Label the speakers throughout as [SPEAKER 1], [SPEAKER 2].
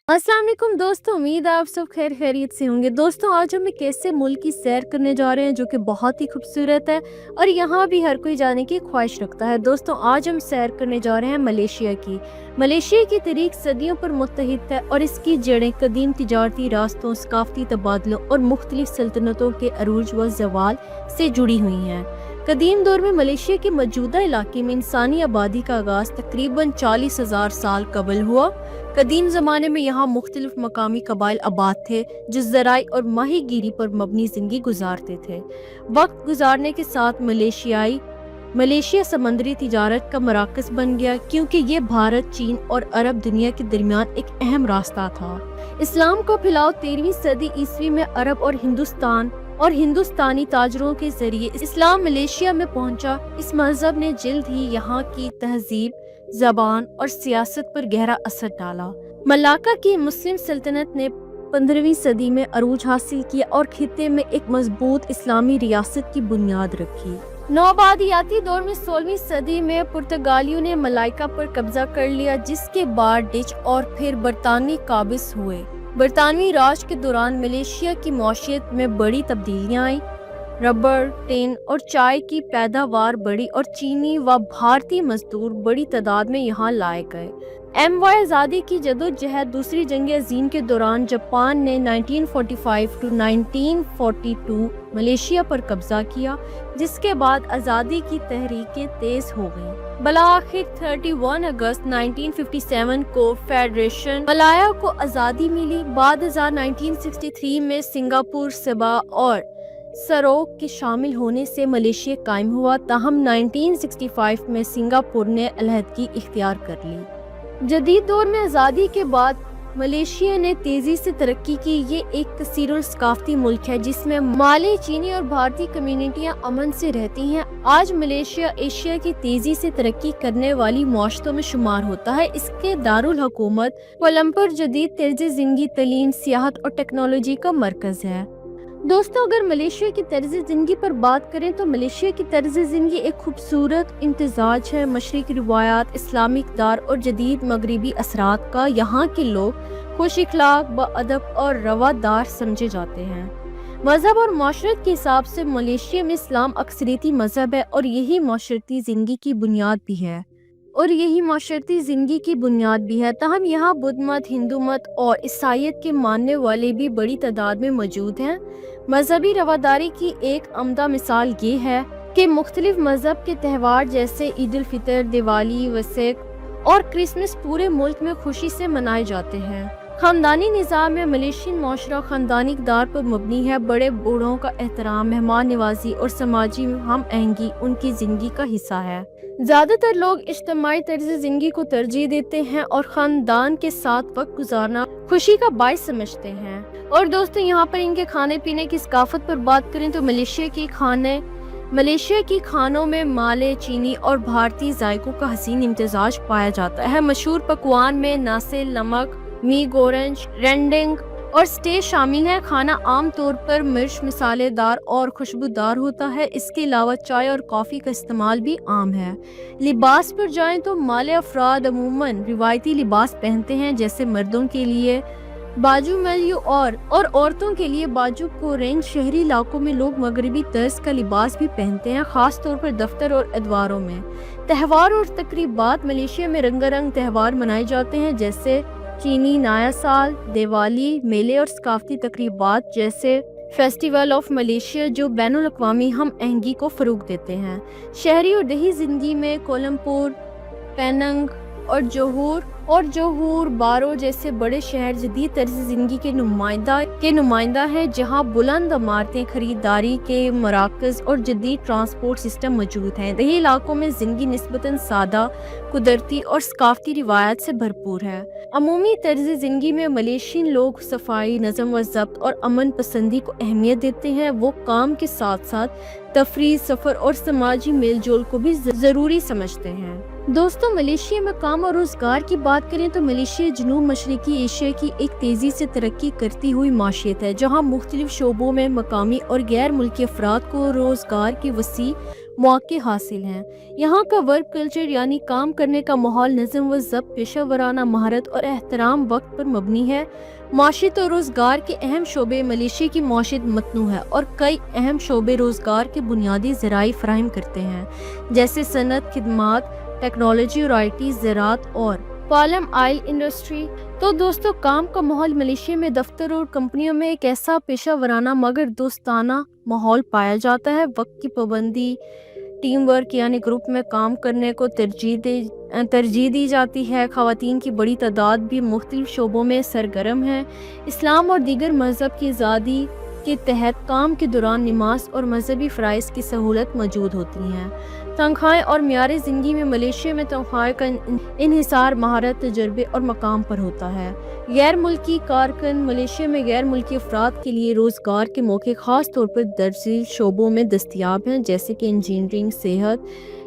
[SPEAKER 1] अस्सलाम वालेकुम दोस्तों, उम्मीद है आप सब खैर खैरियत से होंगे। दोस्तों, आज हम एक ऐसे मुल्क की सैर करने जा रहे हैं जो कि बहुत ही खूबसूरत है और यहाँ भी हर कोई जाने की ख्वाहिश रखता है। दोस्तों, आज हम सैर करने जा रहे हैं मलेशिया की। मलेशिया की तारीख सदियों पर मुत्तहिद है और इसकी जड़ें कदीम तिजारती रास्तों, सकाफती तबादलों और मुख्तलिफ सल्तनतों के अरूज व ज़वाल से जुड़ी हुई हैं। कदीम दौर में मलेशिया के मौजूदा इलाके में इंसानी आबादी का आगाज तकरीबन 40,000 साल कबल हुआ। कदीम ज़माने में यहाँ मुख्तलिफ मकामी कबाइल आबाद थे जो ज़राई और माही गिरी पर मबनी ज़िंदगी गुजारते थे। वक्त गुजारने के साथ मलेशिया समंदरी तिजारत का मराकज़ बन गया, क्योंकि ये भारत, चीन और अरब दुनिया के दरमियान एक अहम रास्ता था। इस्लाम का फैलाव 13वीं सदी ईस्वी में अरब और हिंदुस्तानी ताजरों के जरिए इस्लाम मलेशिया में पहुंचा। इस मजहब ने जल्द ही यहाँ की तहजीब, ज़बान और सियासत पर गहरा असर डाला। मलाक्का की मुस्लिम सल्तनत ने 15वीं सदी में अरूज हासिल किया और खित्ते में एक मजबूत इस्लामी रियासत की बुनियाद रखी। नौआबादियाती दौर में 16वीं सदी में पुर्तगालियों ने मलाक्का पर कब्जा कर लिया, जिसके बाद डच और फिर बरतानवी काबिज हुए। बरतानवी राज के दौरान मलेशिया की मौशियत में बड़ी तब्दीलियां आई। रबर, टिन और चाय की पैदावार बढ़ी और चीनी व भारतीय मजदूर बड़ी तादाद में यहाँ लाए गए। आज़ादी की जदोजहद दूसरी जंग अज़ीम के दौरान जापान ने 1945 to 1942 मलेशिया पर कब्जा किया, जिसके बाद आज़ादी की तहरीकें तेज हो गईं। बलाखिर 31 अगस्त 1957 को फेडरेशन मलाया को आज़ादी मिली। बाद 1963 में सिंगापुर, सबा और सरोक के शामिल होने से मलेशिया कायम हुआ। ताहम 1965 में सिंगापुर ने अलहदगी इख्तियार कर ली। जदीद दौर में आज़ादी के बाद मलेशिया ने तेजी से तरक्की की। ये एक कसीर और सकाफती मुल्क है जिसमें माली, चीनी और भारतीय कम्युनिटियां अमन से रहती हैं। आज मलेशिया एशिया की तेजी से तरक्की करने वाली मुआशरों में शुमार होता है। इसके दारुल हुकूमत कोलंबर जदीद तर्ज ज़िंदगी, तलीम, सियाहत और टेक्नोलॉजी का मरकज है। दोस्तों, अगर मलेशिया की तर्ज ज़िंदगी पर बात करें तो मलेशिया की तर्ज ज़िंदगी एक खूबसूरत इम्तिजाज है मशरिकी रिवायात, इस्लामी इक़्तिदार और जदीद मगरबी असरात का। यहाँ के लोग खुश इखलाक, बाअदब और रवादार समझे जाते हैं। मजहब और माशरत के हिसाब से मलेशिया में इस्लाम अक्सरियती मजहब है और यही माशरती ज़िंदगी की बुनियाद भी है। ताहम यहाँ बुद्ध मत, हिंदू मत और ईसाईयत के मानने वाले भी बड़ी तादाद में मौजूद हैं। मजहबी रवादारी की एक अमदा मिसाल ये है कि मुख्तलिफ मजहब के त्यौहार जैसे ईद उल फितर, दिवाली, वसैक और क्रिसमस पूरे मुल्क में खुशी से मनाए जाते हैं। खानदानी निज़ाम में मलेशियन माशरा खानदानी इक़्तिदार पर मबनी है। बड़े बूढ़ों का एहतराम, मेहमान नवाजी और समाजी हम आहंगी उनकी ज़िंदगी का हिस्सा है। ज़्यादातर लोग इज्तिमाई तर्ज ज़िंदगी को तरजीह देते हैं और ख़ानदान के साथ वक्त गुजारना खुशी का बाइस समझते हैं। और दोस्तों, यहाँ पर इनके खाने पीने की सकाफत पर बात करें तो मलेशिया की खानों में माले, चीनी और भारतीय जायकों का हसीन इम्तिजाज पाया जाता है। मशहूर पकवान में नासे, नमक, मी गोरंज, रेंडिंग और स्टे शामिल है। खाना आम तौर पर मिर्च, मसालेदार और खुशबूदार होता है। इसके अलावा चाय और कॉफ़ी का इस्तेमाल भी आम है। लिबास पर जाएं तो माले अफराद अमूमन रिवायती लिबास पहनते हैं, जैसे मर्दों के लिए बाजू मलियो और औरतों के लिए बाजू कोरेंज। शहरी इलाकों में लोग मगरबी तर्ज का लिबास भी पहनते हैं, खास तौर पर दफ्तर और अदवारों में। त्यौहार और तकरीबात मलेशिया में रंगारंग त्यौहार मनाए जाते हैं, जैसे चीनी नया साल, दिवाली, मेले और सकाफती तकरीबात जैसे फेस्टिवल ऑफ मलेशिया जो बैनुल अक़वामी हम आहंगी को फ़रोग़ देते हैं। शहरी और देही ज़िंदगी में कोलंपुर, पेनंग और जोहर बारो जैसे बड़े शहर जदीद तर्ज ज़िंदगी के नुमाइंदा हैं, जहाँ बुलंद इमारतें, खरीदारी के मराकज़ और जदीद ट्रांसपोर्ट सिस्टम मौजूद हैं। देही इलाकों में ज़िंदगी निस्बतन सादा, कुदरती और सकाफती रिवायत से भरपूर है। अमूमी तर्ज ज़िंदगी में मलेशियन लोग सफाई, नज़म व ज़ब्त और अमन पसंदी को अहमियत देते हैं। वो काम के साथ साथ तफरीह, सफ़र और समाजी मेल जोल को भी ज़रूरी समझते हैं। दोस्तों, मलेशिया में काम और रोज़गार की बात करें तो मलेशिया जनूब मशरकी एशिया की एक तेज़ी से तरक्की करती हुई माशियत है, जहाँ मुख्तलिफ शोबों में मकामी और गैर मुल्की अफराद को रोज़गार की वसी मौके हासिल हैं। यहाँ का वर्क कल्चर यानी काम करने का माहौल नज़म व ज़ब्त, पेशा वराना महारत और एहतराम वक्त पर मबनी है। माशियत और रोज़गार के अहम शोबे मलेशिया की मौशियत मतनू है और कई अहम शोबे रोज़गार के बुनियादी ज़राई फराहम करते हैं, जैसे सनत, खिदमात, टेक्नोलॉजी और IT, ज़राअत और पालम ऑयल इंडस्ट्री। तो दोस्तों, काम का माहौल मलेशिया में दफ्तर और कंपनियों में एक ऐसा पेशा वराना मगर दोस्ताना माहौल पाया जाता है। वक्त की पाबंदी, टीम वर्क यानी ग्रुप में काम करने को तरजीह दी जाती है। ख़वातीन की बड़ी तादाद भी मुख्तलिफ शोबों में सरगर्म है। इस्लाम और दीगर मज़हब की आज़ादी के तहत काम के दौरान नमाज और मजहबी फ़राइज़ की सहूलत मौजूद होती हैं। तनख्वाहें और मियार ज़िंदगी में मलेशिया में तनख्वाह का इन्हिसार महारत, तजर्बे और मकाम पर होता है। गैर मुल्की कारकुन मलेशिया में गैर मुल्की अफराद के लिए रोज़गार के मौके ख़ास तौर पर दर्जी शोबों में दस्तयाब हैं, जैसे कि इंजीनियरिंग, सेहत,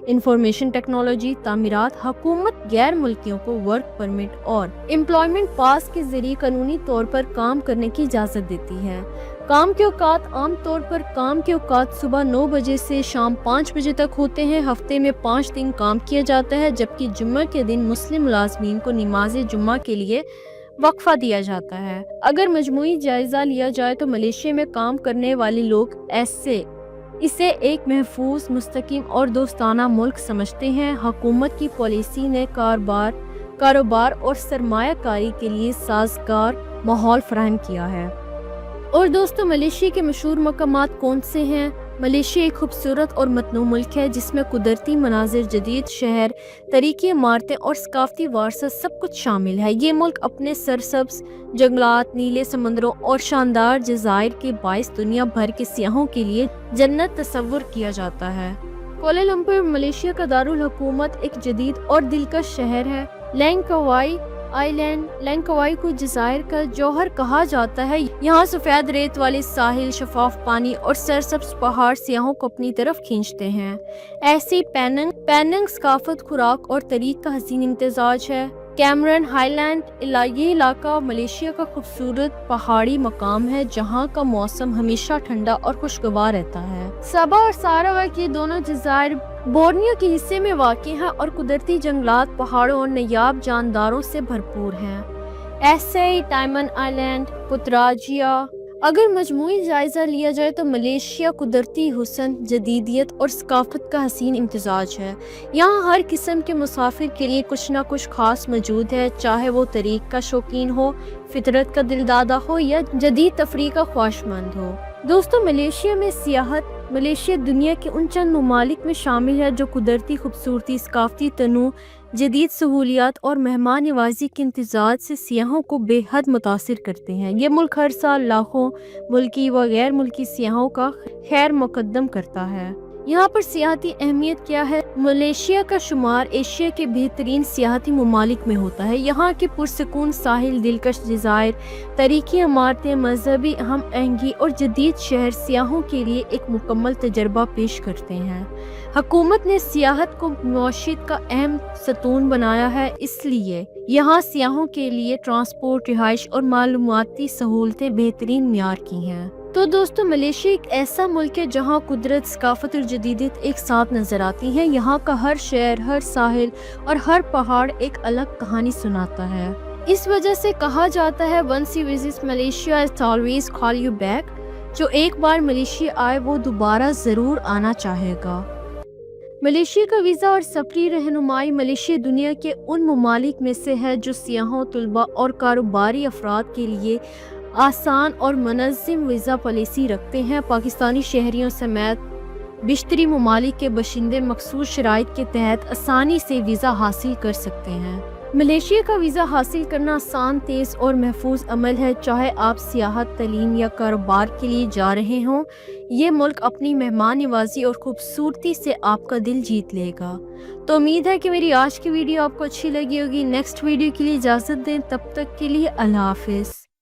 [SPEAKER 1] इंफॉर्मेशन टेक्नोलॉजी, तामीरात। हुकूमत गैर मुल्कियों को वर्क परमिट और एम्प्लॉयमेंट पास के ज़रिए कानूनी तौर पर काम करने की इजाज़त देती है। काम के औकात आम तौर पर काम के औकात सुबह 9 बजे से शाम 5 बजे तक होते हैं। हफ्ते में 5 दिन काम किया जाता है, जबकि जुम्मे के दिन मुस्लिम मुलाज़मीन को नमाज जुम्मा के लिए वक्फा दिया जाता है। अगर मजमूई जायज़ा लिया जाए तो मलेशिया में काम करने वाले लोग इसे एक महफूज, मुस्तकीम और दोस्ताना मुल्क समझते हैं। हुकूमत की पॉलिसी ने कारोबार और सरमायाकारी के लिए साजगार माहौल फराहम किया है। और दोस्तों, मलेशिया के मशहूर मकामात कौन से हैं? मलेशिया एक खूबसूरत और मतनू मुल्क है जिसमें कुदरती मनाजिर, जदीद शहर, तरीकी इमारतें और सकाफती वारसा सब कुछ शामिल है। ये मुल्क अपने सरसब्ज जंगलात, नीले समंदरों और शानदार जज़ायर के बाइस दुनिया भर के सियाहों के लिए जन्नत तस्वुर किया जाता है। कोलालंपुर मलेशिया का दारुल हुकूमत एक जदीद और दिलकश शहर है। लैंकावाई को जज़ायर का जौहर कहा जाता है। यहाँ सफ़ेद रेत वाले साहिल, शफाफ पानी और सरसब्ज पहाड़ सियाहों को अपनी तरफ खींचते हैं। ऐसी पेनंग सकाफत, खुराक और तरीक का हसीन इम्तिजाज है। कैमरन हाईलैंड ये इलाका मलेशिया का खूबसूरत पहाड़ी मकाम है, जहाँ का मौसम हमेशा ठंडा और खुशगवार रहता है। सबा और सारावाक ये दोनों जज़ायर बोर्नियो के हिस्से में वाक़ हैं और कुदरती जंगलात, पहाड़ों और नायाब जानदारों से भरपूर हैं। ऐसे टाइमन आइलैंड, पुतराजिया। अगर मजमूई जायज़ा लिया जाए तो मलेशिया कुदरती हुस्न, जदीदियत और सकाफत का हसीन इम्तिजाज है। यहाँ हर किस्म के मुसाफिर के लिए कुछ ना कुछ खास मौजूद है, चाहे वो तरीक का शौकीन हो, फितरत का दिलदादा हो या जदीद तफरीह का ख्वाहिशमंद हो। दोस्तों, मलेशिया में सियाहत। मलेशिया दुनिया के उन चंद ममालिक में शामिल है जो कुदरती खूबसूरती, सकाफती तनू, जदीद सहूलियात और मेहमान नवाजी के इम्तिजाज से सियाहों को बेहद मुतासिर करते हैं। ये मुल्क हर साल लाखों मुल्की व गैर मुल्की सियाहों का खैर मुकद्दम करता है। यहाँ पर सियाहती अहमियत क्या है? मलेशिया का शुमार एशिया के बेहतरीन सियाहती ममालिक में होता है। यहाँ के पुरसकून साहिल, दिलकश जज़ायर, तरीकी इमारतें, मजहबी अहम आहंगी और जदीद शहर सियाहों के लिए एक मुकम्मल तजर्बा पेश करते हैं। हुकूमत ने सियाहत को मौशियत का अहम सतून बनाया है, इसलिए यहाँ सियाहों के लिए ट्रांसपोर्ट, रिहाइश और मालूमाती सहूलतें बेहतरीन म्यार की हैं। तो दोस्तों, मलेशिया एक ऐसा मुल्क है जहाँ कुदरत, सकाफत और जदीदियत एक साथ नजर आती हैं। यहाँ का हर शहर, हर साहिल और हर पहाड़ एक अलग कहानी सुनाता है। इस वजह से कहा जाता है, once you visit Malaysia, it's always call you back। जो एक बार मलेशिया आए वो दोबारा ज़रूर आना चाहेगा। मलेशिया का वीज़ा और सफरी रहनुमाई मलेशिया दुनिया के उन ममालिक में से है जो सियाहों, तुलबा और कारोबारी अफराद के लिए आसान और मुनज़्ज़म वीज़ा पॉलिसी रखते हैं। पाकिस्तानी शहरियों समेत बिश्तरी ममालिक के बशिंदे मखसूस शराइत के तहत आसानी से वीज़ा हासिल कर सकते हैं। मलेशिया का वीज़ा हासिल करना आसान, तेज़ और महफूज अमल है, चाहे आप सियाहत, तालीम या कारोबार के लिए जा रहे हों। ये मुल्क अपनी मेहमान नवाजी और खूबसूरती से आपका दिल जीत लेगा। तो उम्मीद है कि मेरी आज की वीडियो आपको अच्छी लगी होगी। नेक्स्ट वीडियो के लिए इजाज़त दें, तब तक के लिए अल्लाह हाफ़िज़।